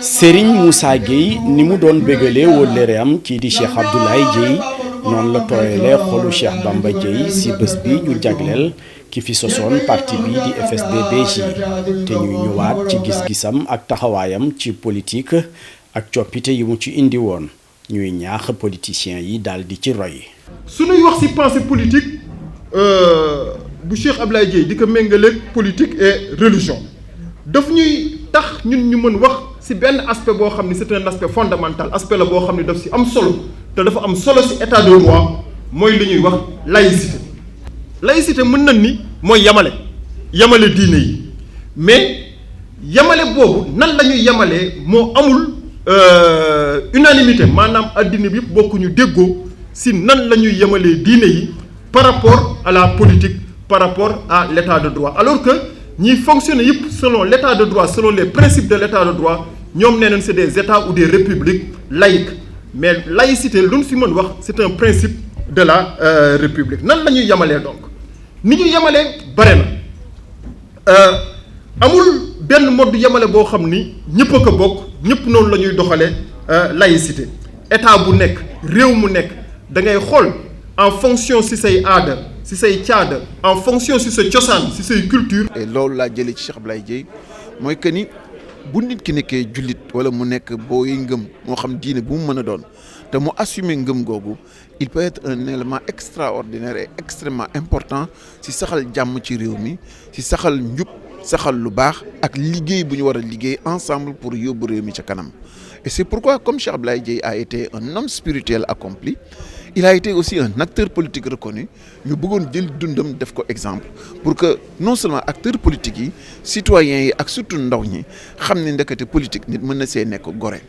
Serigne Moussa Gueye ni mu doon bégalee wóllëreem kii di Cheikh Abdoulaye Dieye noonu la tooyalee xolu Cheikh Bamba Dieye si bés bi ñu jagleel ki fi sosoon parti bi di FSD/BJ te ñuy ñëwaat ci gis-gisam ak taxawaayam ci politique ak coppite yi mu ci indi woon ñuy ñaax politiciens yi daal di ci roy. suñuy wax ci pensée politique bu Cheikh Abdoulaye Dieye di ko méngaleeg politique et religion daf ñuy tax ñun ñu mën wax ci benn aspect boo xam ni c'est un aspect fondamental aspect la boo xam ni daf ci am solo te dafa am solo ci état de droit mooy li ñuy wax laïcité. laïcité mën nañ ni mooy yamale diine yi mais yamale boobu nan la ñuy yamalee moo amul unanimité maanaam addina bi yëpp bokkuñu déggoo ci nan la ñuy yamalee diine yi par rapport à la politique par rapport à l'état de droit alors que ñiy fonctionner yëpp selon l'état de droit selon les principes de l'état de droit ñoom nee nañ c'est des états ou des républiques laïques mais laïcité lu ñu ci mën wax c'est un principe de la république nan la ñuy yamalee donc ni ñu yemalee bare na amul benn mode yemale boo xam ni ñëpp a ko bokk ñëpp noonu la ñuy doxalee laïcité état bu nekk réew mu nekk da ngay xool en fonction ci say aada ci say caada en fonction ci sa cosaan ci say culture. et loolu laa jëlee ci Cheikh Abdoulaye Dieye mooy que ni bu nit ki nekkee jullit wala mu nekk booy ngëm moo xam diine bu mu mën a doon te mu assumer ngëm googu il peut être un élément extraordinaire et extrêmement important ci saxal jàmm ci réew mi ci saxal njub saxal lu baax ak liggéey bu ñu war a liggéey ensemble pour yóbbu réew mi ca kanam et c'est pourquoi comme Cheikh Abdoulaye Dieye a été un homme spirituel accompli il a été aussi un acteur politique reconnu ñu bëggoon jël dundam def ko exemple pour que non seulement acteurs politiques yi citoyens yi ak surtout ndaw ñi xam ne ndekete politique nit mën na see nekk gore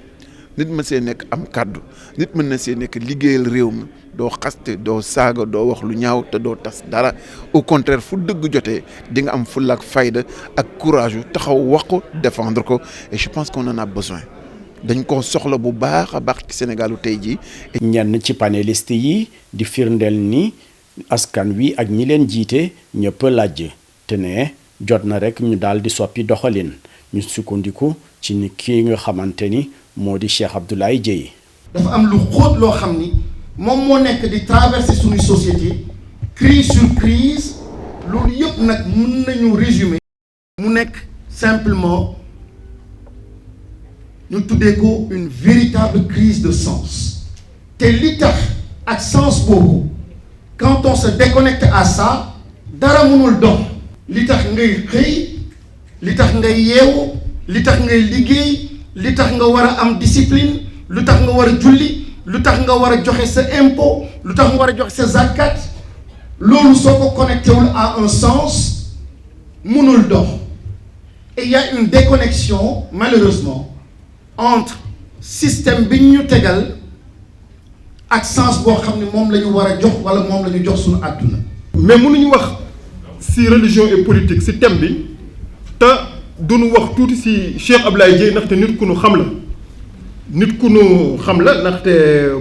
nit mën see nekk am kàddu nit mën na see nekk liggéeyal réew mi doo xaste doo saaga doo wax lu ñaaw te doo tas dara au contraire fu dëgg jotee di nga am fulla ak fayda ak courage yu taxaw wax ko défendre ko et je pense qu'on en a besoin dañ ko soxla bu baax a baax ci Sénégalu tey jii. ñenn ci panélistes yi di firndeel ni askan wi ak ñi leen jiite ñëpp laaj te ne jot na rek ñu daal di soppi doxalin ñu sukkandiku ci ni kii nga xamante ni moo di Cheikh Abdoulaye Dieye. dafa am lu xóot loo xam ni moom moo nekk di traverser suñu société crise sur crise loolu yëpp nag mën nañu résumer mu nekk simplement ñu tuddee ko une véritable crise de sens te li tax ak sens boobu quand on se déconnecte à ça dara mënul dox li tax ngay xëy li tax ngay yeewu li tax ngay liggéey li tax nga war a am discipline lu tax nga war a julli lu tax nga war a joxe sa impôt lu tax nga war a joxe sa zakat loolu soo ko connecté wul à un sens mënul dox et il y a une déconnexion malheureusement entre système bi ñu tegal ak sens boo xam ne moom la ñu war a jox wala moom la ñu jox suñu àdduna. mais mënuñu wax ci religion et politique ci thème bi te duñu wax tuuti ci Cheikh Abdoulaye Dieye ndaxte nit ku nu xam la ndaxte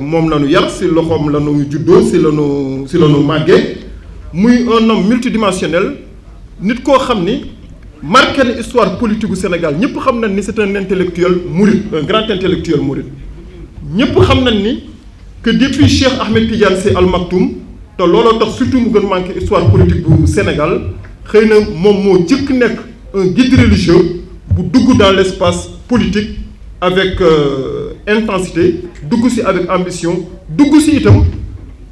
moom la ñu yar ci loxoom la ñu juddoo ci la ñu màggee muy un homme multidimensionnel nit koo xam ni marqué na histoire politique gu Sénégal ñëpp xam nañ ni c'est un intellectuel mouride un grand intellectuel mouride ñëpp xam nañ ni que depuis Cheikh Ahmed Tidiane Sy Al Maktoum te looloo tax surtout mu gën manqué histoire politique bu Sénégal xëy na moom moo jëkk nekk un guide religieux bu dugg dans l'espace politique avec intensité dugg ci avec ambition dugg ci itam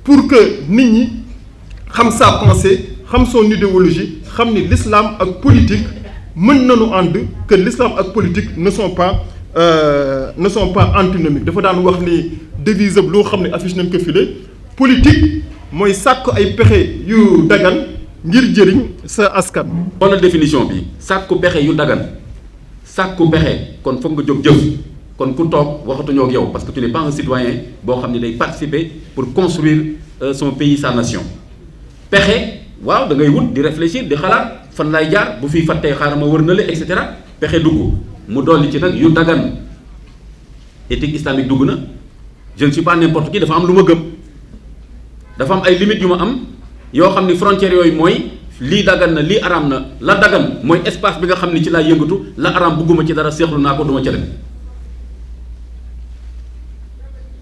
pour que nit ñi xam sa pensée xam son idéologie xam ni l'islam ak politique mën nañu ànd que l'islam ak politique ne sont pas antinomiques dafa daan wax ni devise loo xam ne affiche nañ ko file politique mooy sàkk ay pexe yu dagan ngir jëriñ sa askan. wala définition bi sàkku pexe yu dagan sàkku pexe kon foog nga jóg jëf kon ku toog waxatuñoo ak yow parce que tu n'es pas un citoyen boo xam ne day participer pour construire son pays sa nation pexe. waaw da ngay wut di réfléchir di xalaat fan lay jaar bu fi fàttee xaaral ma wër na la et cetera pexe dugg mu dolli ci nag yu dagan éthique islamique dugg na je ne suis pas n'importe qui dafa am lu ma gëm dafa am ay limites yu ma am yoo xam ni frontières yooyu mooy lii dagan na lii araam na la dagan mooy espace bi nga xam ni ci laa yëngatu la araam bugguma ci dara seexlu naa ko duma ca dem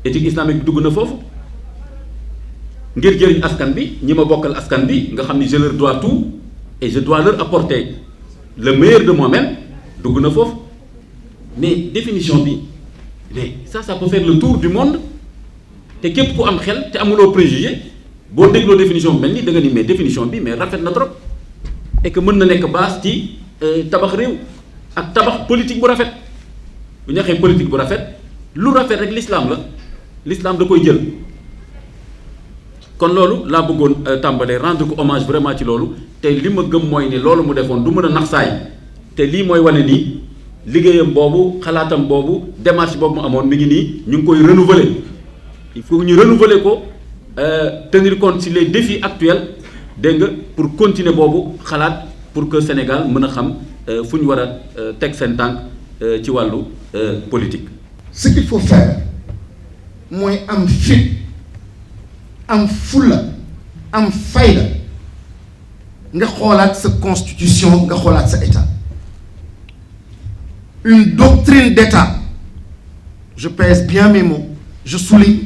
éthique islamique bi dugg na foofu ngir jëriñ askan bi ñi ma bokkal askan bi nga xam ni je leur dois tout et je dois leur apporter le meilleur de moi-même dugg na foofu mais définition bi mais ça peut faire le tour du monde te képp ku am xel te amuloo préjugé boo dégloo définition bi mel ni da nga ni mais définition bi mais rafet na trop et que mën na nekk base ci tabax réew ak tabax politique bu rafet bu ñu waxee politique bu rafet lu rafet rek l'islam la l'islam da koy jël kon loolu laa bëggoon tàmbalee rendre ko hommage vraiment ci loolu te li ma gëm mooy ni loolu mu defoon du mën a nax saay te lii mooy wane nii liggéeyam boobu xalaatam boobu démarche boobu mu amoon mi ngi nii ñu ngi koy renouveler il faut ñu renouveler ko tenir compte ci les défis actuels dégg nga pour continuer boobu xalaat pour que Sénégal mën a xam fu ñu war a teg seen tànk ci wàllu politique. Ce qu'il faut faire mooy am fit am fulla am fayda nga xoolaat sa constitution nga xoolaat sa état. Une doctrine d'État, je pèse bien mes mots, je souligne,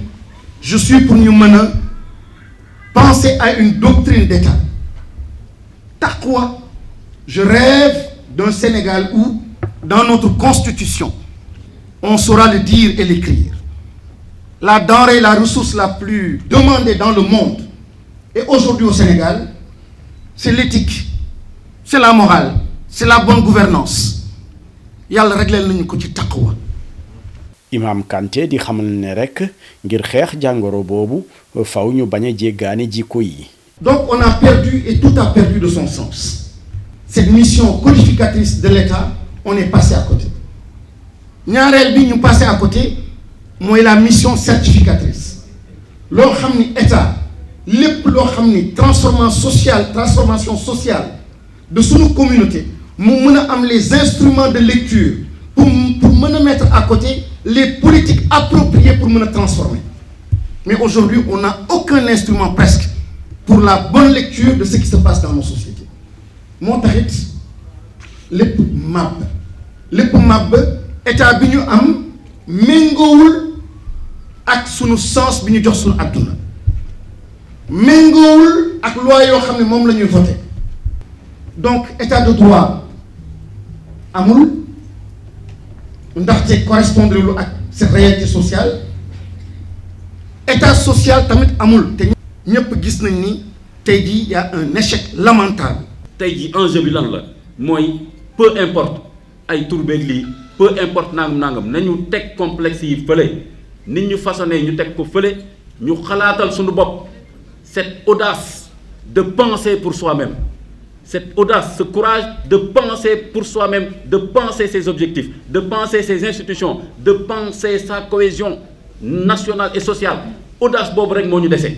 je suis pour ñu mën a penser à une doctrine d'État. Taqwa, je rêve d'un Sénégal où, dans notre constitution, on saura le dire et l'écrire. La denrée, la ressource la plus demandée dans le monde, et aujourd'hui au Sénégal, c'est l'éthique, c'est la morale, c'est la bonne gouvernance. Yàlla réglé nañu ko ci taqwa. Imam Kanté di xamal ne rek ngir xeex jàngoro boobu faw ñu bañ a jéggaane jikko yi. Donc on a perdu et tout a perdu de son sens. Cette mission codificatrice de l'État, on est passé à côté. ñaareel bi ñu passé à côté mooy la mission certificatrice. loo xam ni État lépp loo xam ni transformation sociale de sunu communauté. mu mën a am les instruments de lecture pour mën a mettre à côté les politiques appropriées pour mën a transformer mais aujourd'hui on n'a aucun instrument presque pour la bonne lecture de ce qui se passe dans nos sociétés moo taxit lépp màbb état bi ñu am méngoowul ak sunu sens bi ñu jox sunu àdduna méngoowul ak loi yoo xam ne moom la ñuy voter donc état de droit amul ndaxte correspondre lu ak cette réalité sociale état social tamit amul te ñëpp gis nañ ni tey jii y a un échec lamentable. tey jii enjeu bi lan la mooy peu importe ay turbeeg lii peu importe nangam nañu teg complexe yi fële nit ñu façonné ñu teg ko fële ñu xalaatal suñu bopp cette audace de penser pour soi-même. Cette audace, ce courage de penser pour soi-même, de penser ses objectifs, de penser ses institutions, de penser sa cohésion nationale et sociale. Audace boobu rek moo ñu dese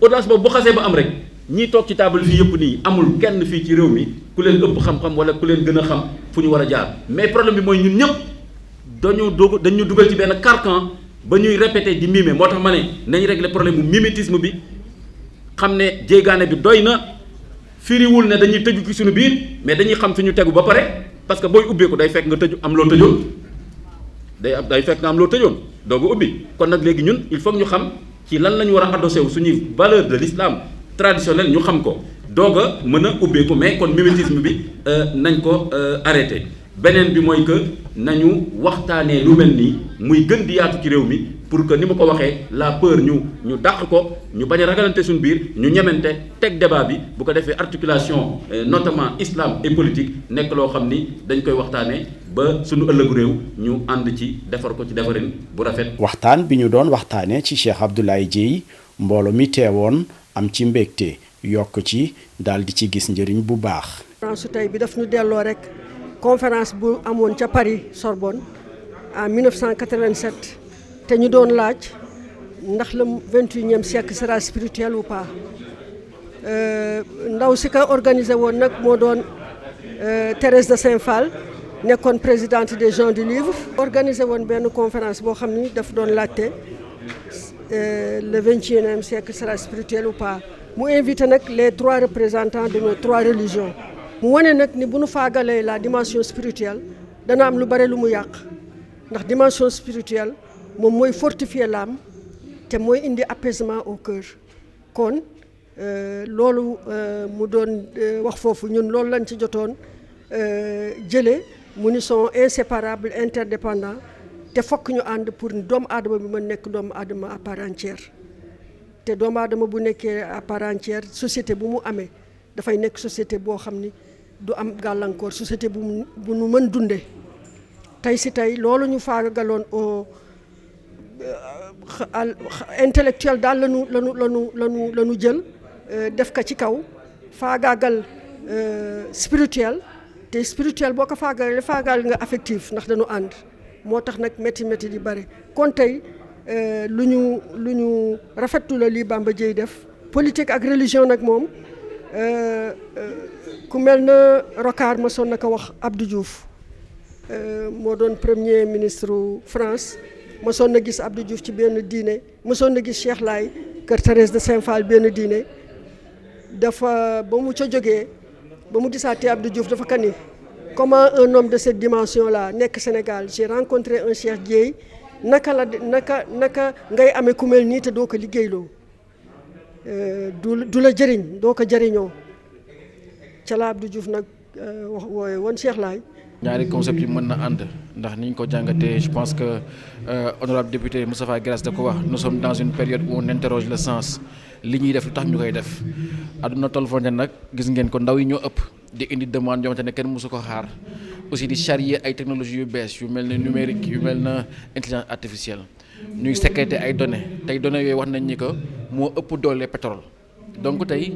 audace boobu bu xasee ba am rek ñii toog ci table fii yëpp nii amul kenn fii ci réew mi ku leen ëpp xam-xam wala ku leen gën a xam fu ñu war a jaar mais problème bi mooy ñun ñëpp dañu dugal ci benn carcan ba ñuy répéter di mimer moo tax ma ne nañ régler problème mu mimétisme bi xam ne jéegaane bi doy na. firiwul ne dañuy tëju ci suñu biir mais dañuy xam fi ñu tegu ba pare parce que booy ubbeeku day fekk nga tëju am loo tëjoon day fekk nga am loo tëjoon dooga ubbi kon nag léegi ñun il faut ñu xam ci lan la ñu war a adossé wu suñuy valeur de l'islam traditionnel ñu xam ko doog a mën a ubbeeku mais kon mimétisme bi nañ ko arrêté beneen bi mooy que nañu waxtaanee lu mel nii muy gën di yaatu ci réew mi pour que ni ma ko waxee la peur ñu dàq ko ñu bañ a ragalante suñu biir ñu ñemente teg débat bi bu ko defee articulation notamment islam et politique nekk loo xam ni dañ koy waxtaanee ba suñu ëllëgu réew ñu ànd ci defar ko ci defarin bu rafet. waxtaan bi ñu doon waxtaanee ci Cheikh Abdoulaye Dièye mbooloo mi teewoon am ci mbégte yokk ci daal di ci gis njëriñ bu baax. conférence tey bi daf ñu delloo rek conférence bu amoon ca Paris Sorbonne en 1987. te ñu doon laaj ndax le 21e siècle sera spirituel ou pas ndaw si ko organisé woon nag moo doon Thérèse de Saint-Phal nekkoon présidente des gens du livre. organisé woon benn conférence boo xam ni daf doon laajte le 21e siècle sera spirituel ou pas mu invité nag les 3 représentants de nos 3 religions mu wane nag ni bu nu faagalee la dimension spirituelle dana am lu bare lu mu yàq ndax dimension spirituelle moom mooy fortifier l'âme te mooy indi apaisement au cœur kon loolu mu doon wax foofu ñun loolu lañ ci jotoon jëlee mu ni sont inséparables interdépendants te fokk ñu ànd pour doomu aadama bi mën nekk doomu aadama à part entière te doomu aadama bu nekkee à part entière société bu mu amee dafay nekk société boo xam ni du am gàllankoor société bu nu mën dundee tey si tey loolu ñu faagaloon au intellectuel daal lanu jël def ko ci kaw faagaagal spirituel te spirituel boo ko faagaal nga affectif ndax dañu ànd moo tax nag métti di bare kon tey lu ñu rafetlu la lii Bamba Dièye def politique ak religion nag moom ku mel na Rocard ma sonn na ko wax Abdou Diouf moo doon premier ministre France ma sonn na gis Abdou Diouf ci benn diine ma sonn na gis Cheikh Laye kër Thérèse de Saint-Phal benn diine dafa ba mu ca jógee ba mu gisaatee Abdou Diouf dafa kan ni comment un homme de cette dimension là nekk Sénégal j'ai rencontré un Cheikh Dièye naka ngay amee ku mel nii te doo ko liggéeyloo du la jëriñ doo ko jëriñoo ca la Abdou Diouf nag wax wooye woon Cheikh Laye ñaari concept yi mën na ànd ndax ni ñu ko jàngatee je pense que honorable député Moustapha Guirassy da ko wax nous sommes dans une période où on interroge le sens li ñuy def lu tax ñu koy def àdduna toll foo nag gis ngeen ko ndaw yi ñoo ëpp di indi demande yoo xamante ne kenn mësu ko xaar aussi di charrier ay technologies yu bees yu mel ne numérique yu mel na intelligence artificielle ñuy sécréter ay données tey données yooyu wax nañ ni que moo ëpp doole pétrole donc tey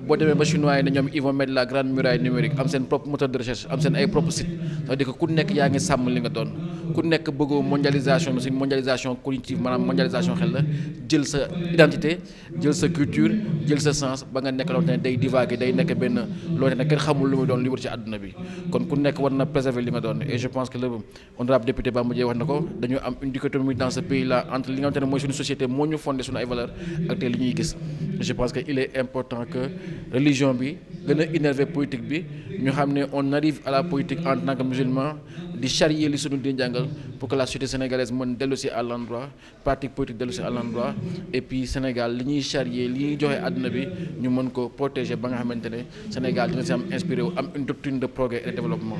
boo demee ba chinois yi ne ñoom ils vont mettre la grande muraille numérique am seen propre moteur de recherche am seen ay propre site c'est-à-dire que ku nekk yaa ngi sàmm li nga doon ku nekk bëggoo mondialisation aussi mondialisation cognitive maanaam mondialisation xel la jël sa identité jël sa culture jël sa sens ba nga nekk loo xam ne day divaguer day nekk benn loo xam ne kenn xamul lu muy doon li wër ci àdduna bi kon ku nekk war na préserver li nga doon et je pense que le honorable député Bamba Dièye wax na ko dañu am une dichotomie dans ce pays là entre li nga xamante ne mooy suñu société moo ñu fondé suñu ay valeurs ak tey li ñuy gis je pense que il est important que religion bi gën a innerver politique bi ñu xam ne on arrive à la politique en tant que musulman di charrier li sunu di jàngal pour que la société sénégalaise mën dellu si à l'endroit pratique politique dellu si à l'endroit et puis Sénégal li ñuy charrier li ñuy joxe àdduna bi ñu mën ko protéger ba nga xamante ne Sénégal dina si am inspiré wu am une doctrine de progrès et de développement.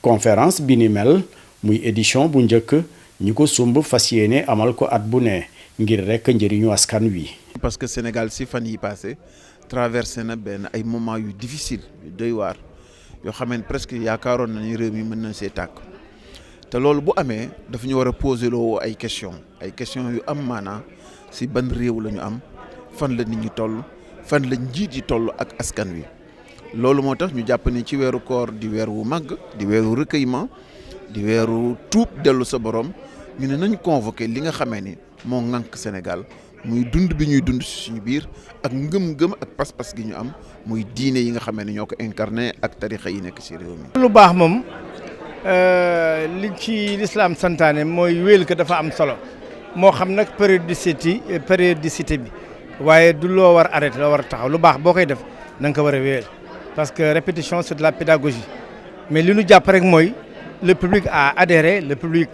conférence bi ni mel muy édition bu njëkk ñi ko sumb fas yéene amal ko at bu ne ngir rek njëriñu askan wi. parce que Sénégal si fan yi passé traversé na benn ay moments yu difficile yu doy waar yoo xam ne presque yaakaaroon na ni réew mi mën na see tàkk te loolu bu amee dafa ñu war a poser loo ay questions yu am maanaa si ban réew la ñu am fan la nit ñi toll fan la njiit yi toll ak askan wi. loolu moo tax ñu jàpp ni ci weeru koor di weer wu màgg di weeru recueillement di weeru tuub dellu sa borom ñu ne nañ convoqué li nga xamee ni moo ŋànk Sénégal. muy dund bi ñuy dund ci suñu biir ak ngëm-ngëm ak pas-pas gi ñu am muy diine yi nga xamee ne ñoo ko incarné ak tarixa yi nekk ci réew mi. lu baax moom li ci lislaam santaane mooy wéel ko dafa am solo moo xam nag périodicité bi waaye du loo war arrêté loo war a taxaw lu baax boo koy def na nga ko war a wéel parce que répétition c'est de la pédagogie mais li ñu jàpp rek mooy le public a adhéré le public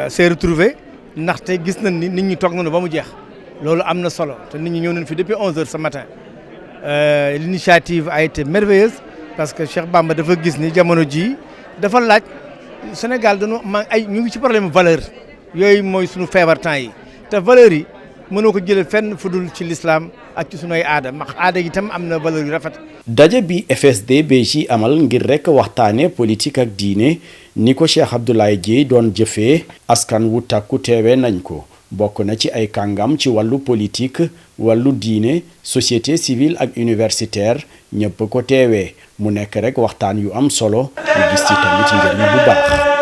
s'est retrouvé ndaxte gis nañ ni nit ñi toog nañu ba mu jeex loolu am na solo te nit ñi ñëw nañ fi depuis 11h ce matin l'initiative a été merveilleuse parce que Cheikh Bamba dafa gis ni jamono ji dafa laaj Sénégal dañu ñu ngi ci problème valeur yooyu mooy suñu feebar temps yi te valeurs yi mënoo ko jëlee fenn fu dul ci l'islam ak ci sunuy aada ndax aada yi itam am na valeur yu rafet. daje bi FSD/BJ amal ngir rek waxtaane politique ak diine ni ko Cheikh Abdoulaye Dièye doon jëfee askan wu takku teewe nañ ko bokk na ci ay kàngam ci wàllu politique wàllu diine société civile ak universitaire ñëpp ko teewee mu nekk rek waxtaan yu am solo ñu gis ci tamit njëriñ bu baax.